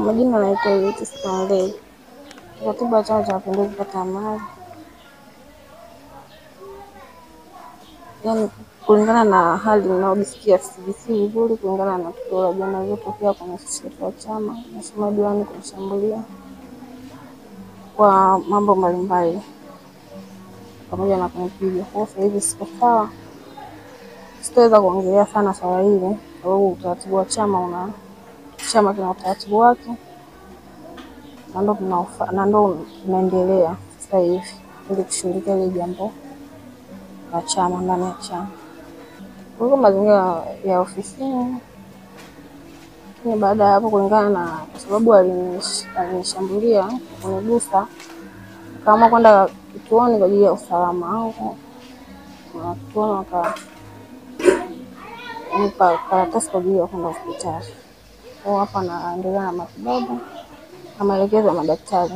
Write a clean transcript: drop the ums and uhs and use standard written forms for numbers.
Majina naitwa Yvette Stanley. Katibu wa Chama cha Mapinduzi kata ya Mali. Yaani kulingana na hali ninaojisikia sijisikii vizuri kulingana na tukio la jana lililotokea kwenye ofisi yetu ya chama. Mheshimiwa Diwani kunishambulia kwa mambo mbalimbali pamoja na kunipiga. Kwa sasa hivi siko sawa. Sitaweza kuongelea sana swala hili sababu utaratibu wa chama kina utaratibu wake na ndio tunaendelea sasa hivi ili kushughulikia ile jambo la chama ndani ya chama. Kwa mazingira ya ofisini, lakini baada ya hapo kulingana na kwa sababu alinishambulia kunigusa, kama kwenda kituoni kwa ajili ya usalama wangu, na kituoni wakanipa karatasi kwa ajili ya kwenda hospitali. Kwa hapa naendelea na matibabu na maelekezo ya madaktari.